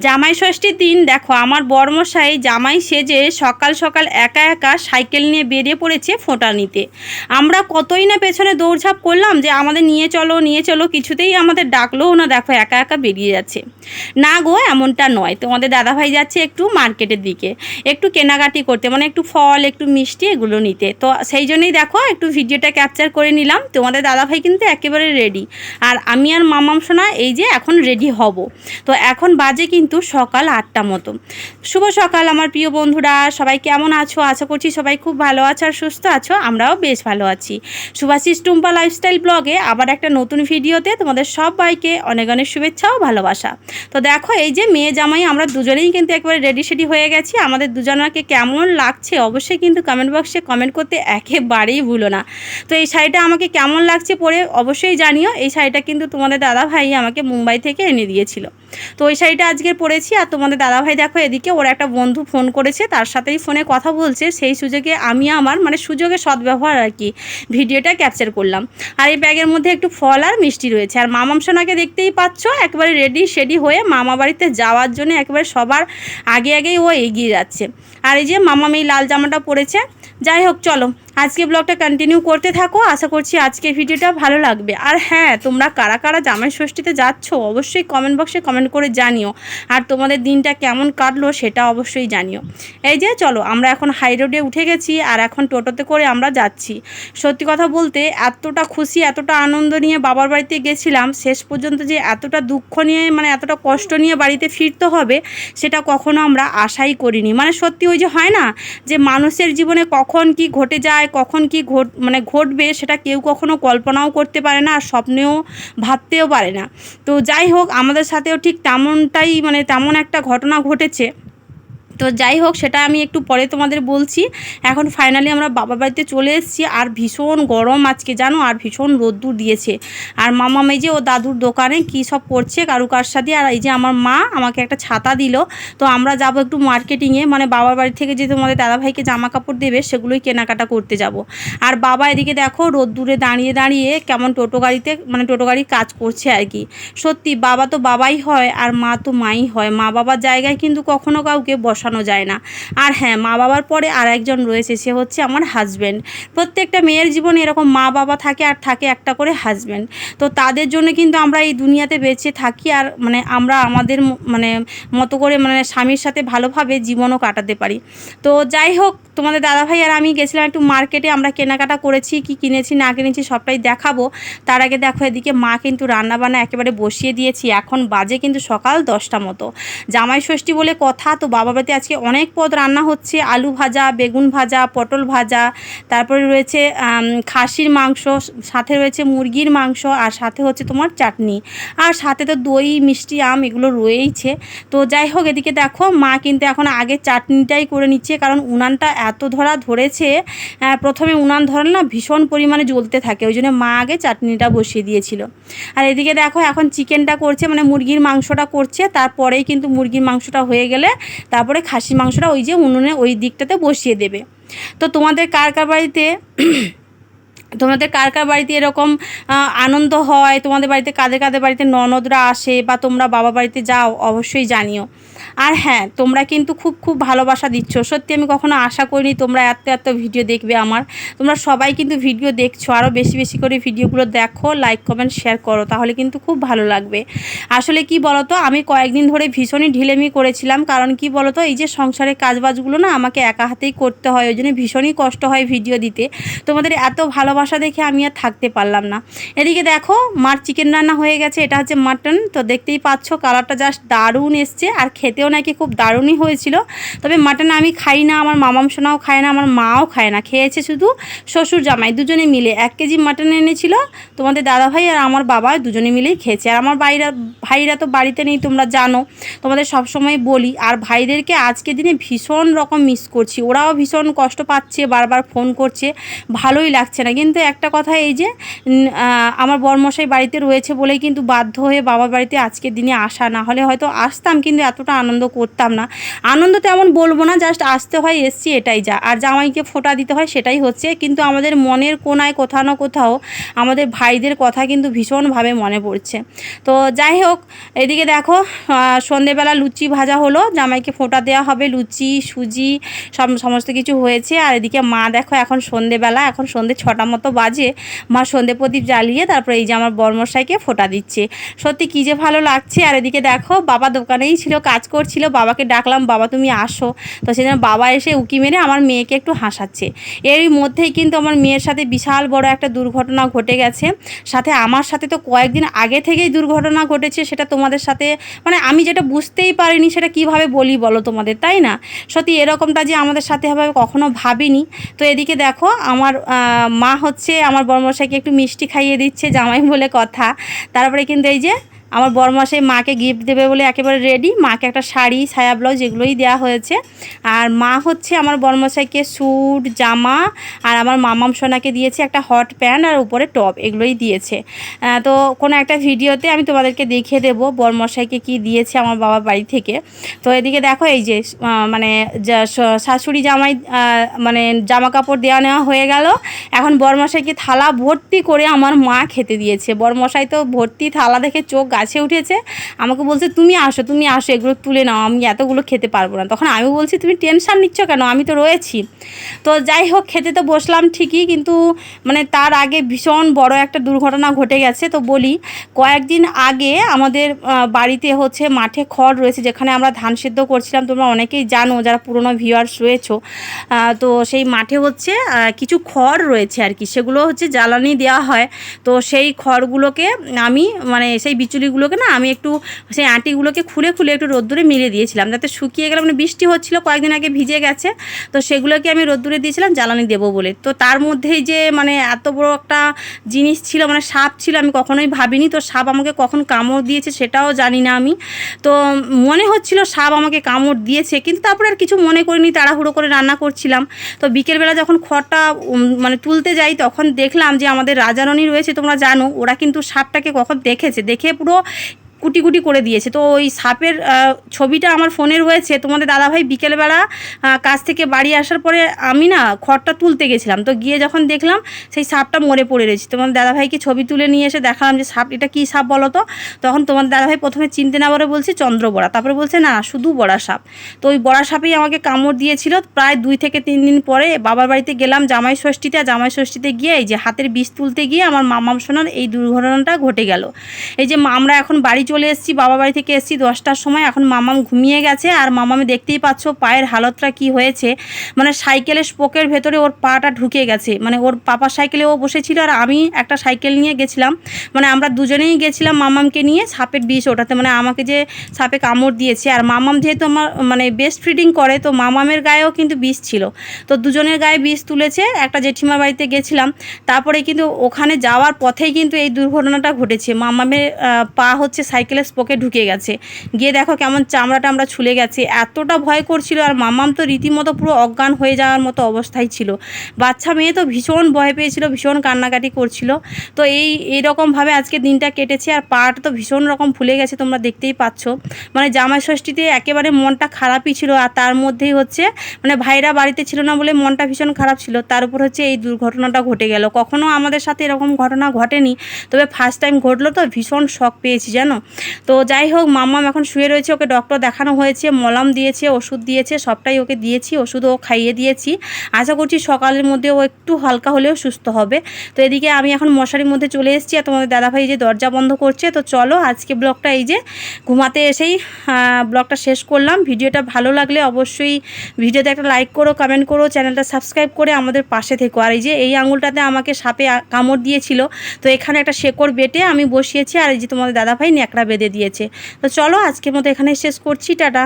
জামাই ষষ্ঠীর দিন দেখো আমার বড়মশাই জামাই সেজে সকাল সকাল একা একা সাইকেল নিয়ে বেরিয়ে পড়েছে ফোঁটা নিতে। আমরা কতই না পেছনে দৌড়ঝাঁপ করলাম যে আমাদের নিয়ে চলো, কিছুতেই আমাদের ডাকলোও না, দেখো একা একা বেরিয়ে যাচ্ছে। না গো, এমনটা নয়, তোমাদের দাদাভাই যাচ্ছে একটু মার্কেটের দিকে, একটু কেনাকাটি করতে, মানে একটু ফল একটু মিষ্টি এগুলো নিতে। তো সেই জন্যই দেখো একটু ভিডিওটা ক্যাপচার করে নিলাম। তোমাদের দাদাভাই কিন্তু একেবারে রেডি, আর আমি আর মামাম সোনা এই যে এখন রেডি হব। তো এখন বাজে কিন্তু সকাল 8টা মতো। শুভ সকাল আমার প্রিয় বন্ধুরা, সবাই কেমন আছো? আশা করছি সবাই খুব ভালো আছো আর সুস্থ আছো। আমরাও বেশ ভালো আছি। শুভাশিস টুম্পা লাইফস্টাইল ব্লগে আবার একটা নতুন ভিডিওতে তোমাদের সবাইকে অনেক অনেক শুভেচ্ছা ও ভালোবাসা। তো দেখো এই যে মেয়ে জামাই আমরা দুজনেই কিন্তু একেবারে রেডি সেডি হয়ে গেছি। আমাদের দুজনকে কেমন লাগছে অবশ্যই কিন্তু কমেন্ট বক্সে কমেন্ট করতে একেবারেই ভুলো না। তো এই শাড়িটা আমাকে কেমন লাগছে পরে অবশ্যই জানিও। এই শাড়িটা কিন্তু তোমাদের দাদাভাই আমাকে মুম্বাই থেকে এনে দিয়েছিল। তো ওই শাড়িটা আজকে পরেছি। আর তোমাদের দাদাভাই দেখো এদিকে ওর একটা বন্ধু ফোন করেছে, তার সাথেই ফোনে কথা বলছে। সেই সুযোগে আমি আমার সুযোগে সদ্ব্যবহার আর কি ভিডিওটা ক্যাপচার করলাম। আর এই ব্যাগের মধ্যে একটু ফল আর মিষ্টি রয়েছে। আর মামাম সোনাকে দেখতেই পাচ্ছ একেবারে রেডি শেডি হয়ে মামা বাড়িতে যাওয়ার জন্য একেবারে সবার আগেই ও এগিয়ে যাচ্ছে। আর এই যে মামাম এই লাল জামাটা পরেছে। যাই হোক, চলো আজকে ব্লগটা কন্টিনিউ করতে থাকো। আশা করছি আজকের ভিডিওটা ভালো লাগবে। আর হ্যাঁ, তোমরা কারা কারা জামাই ষষ্ঠীতে যাচ্ছ অবশ্যই কমেন্ট বক্সে কমেন্ট করে জানিও। আর তোমাদের দিনটা কেমন কাটলো সেটা অবশ্যই জানিও। এই যে চলো আমরা এখন হাই রোডে উঠে গেছি, আর এখন টোটোতে করে আমরা যাচ্ছি। সত্যি কথা বলতে এতটা খুশি এতটা আনন্দ নিয়ে বাবার বাড়িতে গেছিলাম, শেষ পর্যন্ত যে এতটা দুঃখ নিয়ে এতটা কষ্ট নিয়ে বাড়িতে ফিরতে হবে সেটা কখনো আমরা আশাই করিনি। সত্যি ওই যে হয় না যে মানুষের জীবনে কখন কি ঘটে যায়, কখন কি ঘটবে সেটা কেউ কখনো কল্পনাও করতে পারে না, আর স্বপ্নেও ভাবতেও পারে না। তো যাই হোক, আমাদের সাথেও ঠিক তেমনটাই তেমন একটা ঘটনা ঘটেছে। তো যাই হোক, সেটা আমি একটু পরে তোমাদের বলছি। এখন ফাইনালি আমরা বাবার বাড়িতে চলে এসেছি। আর ভীষণ গরম আজকে জানো, আর ভীষণ রোদ্দুর দিয়েছে। আর মামা মেয়ে যে ও দাদুর দোকানে কী সব করছে কারুকারসাথে। আর এই যে আমার মা আমাকে একটা ছাতা দিল। তো আমরা যাব একটু মার্কেটিংয়ে, বাবার বাড়ি থেকে যে তোমাদের দাদাভাইকে জামা কাপড় দেবে সেগুলোই কেনাকাটা করতে যাব। আর বাবা এদিকে দেখো রোদ্দুরে দাঁড়িয়ে দাঁড়িয়ে কেমন টোটো গাড়ির কাজ করছে আর কি। সত্যি বাবা তো বাবাই হয় আর মা তো মাই হয়। মা বাবার জায়গায় কিন্তু কখনো কাউকে বসানো যায় না। আর হ্যাঁ, মা বাবার পরে আর একজন রয়েছে, সে হচ্ছে আমার হাজব্যান্ড। প্রত্যেকটা মেয়ের জীবনে এরকম মা বাবা থাকে, আর থাকে একটা করে হাজব্যান্ড। তো তাদের জন্য কিন্তু আমরা এই দুনিয়াতে বেঁচে থাকি। আর আমরা আমাদের মতো করে স্বামীর সাথে ভালোভাবে জীবনও কাটাতে পারি। তো যাই হোক, তোমাদের দাদাভাই আর আমি গেছিলাম একটু মার্কেটে। আমরা কেনাকাটা করেছি, কি কিনেছি না কিনেছি সবটাই দেখাবো। তার আগে দেখো এদিকে মা কিন্তু রান্নাবান্না একেবারে বসিয়ে দিয়েছি। এখন বাজে কিন্তু সকাল 10টা মতো। জামাই ষষ্ঠী বলে কথা, তো বাবা বাড়িতে আজকে অনেক পদ রান্না হচ্ছে। আলু ভাজা, বেগুন ভাজা, পটল ভাজা, তারপরে রয়েছে খাসির মাংস, সাথে রয়েছে মুরগির মাংস, আর সাথে হচ্ছে তোমার চাটনি, আর সাথে তো দই মিষ্টি আম এগুলো রয়েইছে। তো যাই হোক, এদিকে দেখো মা কিন্তু এখন আগে চাটনিটাই করে নিচ্ছে, কারণ উনানটা এত ধরেছে। প্রথমে উনান ধরেন না ভীষণ পরিমাণে জ্বলতে থাকে, ওই জন্য মা আগে চাটনিটা বসিয়ে দিয়েছিল। আর এদিকে দেখো এখন চিকেনটা করছে, মুরগির মাংসটা করছে। তারপরেই কিন্তু মুরগির মাংসটা হয়ে গেলে তারপরে খাসি মাংসটা ওই যে উনুনে ওই দিকটাতে বসিয়ে দেবে। তো তোমাদের কার কার বাড়িতে এরকম আনন্দ হয়, তোমাদের বাড়িতে কাদের বাড়িতে ননদরা আসে বা তোমরা বাবা বাড়িতে যাও অবশ্যই জানিও। আর হ্যাঁ, তোমরা কিন্তু খুব ভালোবাসা দিচ্ছ। সত্যি আমি কখনো আশা করিনি তোমরা এত ভিডিও দেখবে আমার। তোমরা সবাই কিন্তু ভিডিও দেখছো, আরও বেশি করে ভিডিওগুলো দেখো, লাইক কমেন্ট শেয়ার করো, তাহলে কিন্তু খুব ভালো লাগবে। আসলে কি বলো তো, আমি কয়েকদিন ধরে ভীষণই ঢিলেমি করেছিলাম। কারণ কি বলো তো, এই যে সংসারের কাজবাজগুলো না আমাকে একা হাতেই করতে হয়, ওই জন্য ভীষণই কষ্ট হয় ভিডিও দিতে। তোমাদের এত ভালোবাসা দেখে আমি আর থাকতে পারলাম না। এদিকে দেখো মার চিকেন রান্না হয়ে গেছে, এটা হচ্ছে মাটন। তো দেখতেই পাচ্ছ কালারটা জাস্ট দারুণ এসছে, আর খেতেও নাকি খুব দারুণই হয়েছিল। তবে মাটন আমি খাই না, আমার মামাম সোনাও খায় না, আমার মাও খায় না। খেয়েছে শুধু শ্বশুর জামাই দুজনে মিলে 1 কেজি মাটন এনেছিল। তোমাদের দাদাভাই আর আমার বাবা দুজনে মিলেই খেয়েছে। আর আমার ভাইরা তো বাড়িতে নেই, তোমরা জানো, তোমাদের সবসময় বলি। আর ভাইদেরকে আজকে দিনে ভীষণ রকম মিস করছি, ওরাও ভীষণ কষ্ট পাচ্ছে, বারবার ফোন করছে, ভালোই লাগছে না। কিন্তু কিন্তু একটা কথা এই যে আমার বরমশাই বাড়িতে রয়েছে বলেই কিন্তু বাধ্য হয়ে বাবার বাড়িতে আজকের দিনে আসা, না হলে হয়তো আসতাম কিন্তু এতটা আনন্দ করতাম না। আনন্দ তেমন বলবো না, জাস্ট আসতে হয়, এসছি এটাই যা। আর জামাইকে ফোঁটা দিতে হয় সেটাই হচ্ছে, কিন্তু আমাদের মনের কোনায় কোথাও না কোথাও আমাদের ভাইদের কথা কিন্তু ভীষণভাবে মনে পড়ছে। তো যাই হোক, এদিকে দেখো সন্ধেবেলা লুচি ভাজা হলো, জামাইকে ফোঁটা দেওয়া হবে, লুচি সুজি সমস্ত কিছু হয়েছে। আর এদিকে মা দেখো এখন সন্ধেবেলা, এখন সন্ধে 6টা মতো বাজে, মা সন্ধে প্রদীপ জ্বালিয়ে তারপরে এই যে আমার বরমশাইকে ফোঁটা দিচ্ছে। সত্যি কী যে ভালো লাগছে। আর এদিকে দেখো বাবা দোকানেই ছিল, কাজ করছিল, বাবাকে ডাকলাম, বাবা তুমি আসো। তো সেজন্য বাবা এসে উকি মেরে আমার মেয়েকে একটু হাসাচ্ছে। এরই মধ্যেই কিন্তু আমার মেয়ের সাথে বিশাল বড় একটা দুর্ঘটনা ঘটে গেছে। সাথে আমার সাথে তো কয়েকদিন আগে থেকেই দুর্ঘটনা ঘটেছে, সেটা তোমাদের সাথে মানে আমি যেটা বুঝতেই পারিনি সেটা কিভাবে বলি বলো তোমাদের, তাই না? সত্যি এরকমটা যে আমাদের সাথে হবে কখনো ভাবিনি। তো এদিকে দেখো আমার মা হচ্ছে আমার বরমশাইকে একটু মিষ্টি খাইয়ে দিচ্ছে, জামাই বলে কথা। তারপরে কিন্তু এই যে আমার বরমশাই মাকে গিফট দেবে বলে একেবারে রেডি, মাকে একটা শাড়ি সায়া ব্লাউজ এগুলোই দেওয়া হয়েছে। আর মা হচ্ছে আমার বরমশাইকে স্যুট জামা, আর আমার মামাম সোনাকে দিয়েছে একটা হট প্যান্ট আর উপরে টপ, এগুলোই দিয়েছে। তো কোনো একটা ভিডিওতে আমি তোমাদেরকে দেখিয়ে দেবো বরমশাইকে কি দিয়েছে আমার বাবার বাড়ি থেকে। তো এদিকে দেখো এই যে মানে শাশুড়ি জামাই মানে জামা কাপড় দেওয়া নেওয়া হয়ে গেল। এখন বরমশাইকে থালা ভর্তি করে আমার মা খেতে দিয়েছে। বরমশাই তো ভর্তি থালা দেখে চোখ গাছে উঠেছে, আমাকে বলছে তুমি আসো এগুলো তুলে নাও, আমি এতগুলো খেতে পারবো না। তখন আমি বলছি তুমি টেনশান নিচ্ছ কেন, আমি তো রয়েছি। তো যাই হোক খেতে তো বসলাম ঠিকই, কিন্তু মানে তার আগে ভীষণ বড় একটা দুর্ঘটনা ঘটে গেছে। তো বলি, কয়েকদিন আগে আমাদের বাড়িতে হচ্ছে মাঠে খড় রয়েছে, যেখানে আমরা ধান সেদ্ধ করছিলাম, তোমরা অনেকেই জানো যারা পুরনো ভিউয়ার্স রয়েছো। তো সেই মাঠে হচ্ছে কিছু খড় রয়েছে আর কি, সেগুলো হচ্ছে জ্বালানি দেওয়া হয়। তো সেই খড়গুলোকে আমি মানে সেই বিচুলিগুলোকে না আমি একটু সেই আঁটিগুলোকে খুলে খুলে একটু রোদ্দুরে মিলে দিয়েছিলাম, যাতে শুকিয়ে গেলে, মানে বৃষ্টি হচ্ছিল কয়েকদিন আগে ভিজে গেছে, তো সেগুলোকে আমি রোদ্দুরে দিয়েছিলাম জ্বালানি দেবো বলে। তো তার মধ্যেই যে মানে এত বড় একটা জিনিস ছিল, মানে সাপ ছিল, আমি কখনোই ভাবিনি। তো সাপ আমাকে কখন কামড় দিয়েছে সেটাও জানি না আমি। তো মনে হচ্ছিল সাপ আমাকে কামড় দিয়েছে, কিন্তু তারপরে আর কিছু মনে করিনি, তাড়াহুড়ো করে রান্না করছিলাম। তো বিকেলবেলা যখন খড়টা মানে তুলতে যাই, তখন দেখলাম যে আমাদের রাজারানী রয়েছে, তোমরা জানো, ওরা কিন্তু সাপটাকে কখন দেখেছে, দেখে পুরো কুটি কুটি করে দিয়েছে। তো ওই সাপের ছবিটা আমার ফোনে রয়েছে। তোমাদের দাদাভাই বিকেলবেলা কাজ থেকে বাড়ি আসার পরে আমি না খড়টা তুলতে গেছিলাম, তো গিয়ে যখন দেখলাম সেই সাপটা মরে পড়ে রয়েছে। তোমাদের দাদাভাইকে ছবি তুলে নিয়ে এসে দেখালাম যে সাপ, এটা কী সাপ বলো তো? তখন তোমাদের দাদাভাই প্রথমে চিনতে না বলে বলছে চন্দ্রবড়া, তারপরে বলছে না শুধু বড়া সাপ। তো ওই বড়া সাপেই আমাকে কামড় দিয়েছিল। প্রায় 2 থেকে 3 দিন পরে বাবার বাড়িতে গেলাম জামাই ষষ্ঠীতে, আর জামাই ষষ্ঠীতে গিয়ে এই যে হাতের বিষ তুলতে গিয়ে আমার মামাম সোনার এই দুর্ঘটনাটা ঘটে গেল। এই যে আমরা এখন বাড়ি চলে এসেছি, বাবা বাড়ি থেকে এসেছি 10টার সময়, এখন মামাম ঘুমিয়ে গেছে। আর মামামে দেখতেই পাচ্ছ পায়ের হালতটা কি হয়েছে, মানে সাইকেলের স্পোকের ভেতরে ওর পাটা ঢুকে গেছে। মানে ওর পাপার সাইকেলে ও বসেছিল আর আমি একটা সাইকেল নিয়ে গেছিলাম, মানে আমরা দুজনেই গেছিলাম মামামকে নিয়ে সাপের বিষ ওঠাতে, মানে আমাকে যে সাপে কামড় দিয়েছে। আর মামাম যেহেতু আমার মানে বেস্ট ফিডিং করে, তো মামামের গায়েও কিন্তু বিষ ছিল। তো দুজনের গায়ে বিষ তুলেছে। একটা জেঠিমার বাড়িতে গেছিলাম, তারপরে কিন্তু ওখানে যাওয়ার পথেই কিন্তু এই দুর্ঘটনাটা ঘটেছে। মামামের পা হচ্ছে সাইকেলের স্পোকে ঢুকে গেছে, গিয়ে দেখো কেমন চামড়াটা আমরা ছুলে গেছে। এতটা ভয় করছিল, আর মামাম তো রীতিমতো পুরো অজ্ঞান হয়ে যাওয়ার মতো অবস্থায় ছিল। বাচ্চা মেয়ে তো ভীষণ ভয় পেয়েছিল, ভীষণ কান্নাকাটি করছিল। তো এইরকমভাবে আজকে দিনটা কেটেছে। আর পাটা তো ভীষণ রকম ফুলে গেছে, তোমরা দেখতেই পাচ্ছ। মানে জামাই ষষ্ঠীতে একেবারে মনটা খারাপই ছিল, আর তার মধ্যেই হচ্ছে মানে ভাইরা বাড়িতে ছিল না বলে মনটা ভীষণ খারাপ ছিল। তার উপর হচ্ছে এই দুর্ঘটনাটা ঘটে গেল। কখনো আমাদের সাথে এরকম ঘটনা ঘটেনি, তবে ফার্স্ট টাইম ঘটলো, তো ভীষণ শক পেয়েছি জানো। তো যাই হোক, মাম্মাম এখন শুয়ে রয়েছে, ওকে ডক্টর দেখানো হয়েছে, মলম দিয়েছে, ওষুধ দিয়েছে, সবটাই ওকে দিয়েছি, ওষুধও খাইয়ে দিয়েছি। আশা করছি সকালের মধ্যে ও একটু হালকা হলেও সুস্থ হবে। তো এদিকে আমি এখন মশারির মধ্যে চলে এসেছি, আর তোমাদের দাদাভাই যে দরজা বন্ধ করছে। তো চলো আজকে ব্লগটা এই যে ঘুমাতে এসেই ব্লগটা শেষ করলাম। ভিডিওটা ভালো লাগলে অবশ্যই ভিডিওতে একটা লাইক করো, কমেন্ট করো, চ্যানেলটা সাবস্ক্রাইব করে আমাদের পাশে থেকো। আর এই যে এই আঙুলটাতে আমাকে সাপে কামড় দিয়েছিল, তো এখানে একটা শেকড় বেটে আমি বসিয়েছি, আর এই যে তোমাদের দাদাভাই ন্যাকড়া বেঁধে দিয়েছে। তো চলো আজকের মতো এখানে শেষ করছি, টাটা।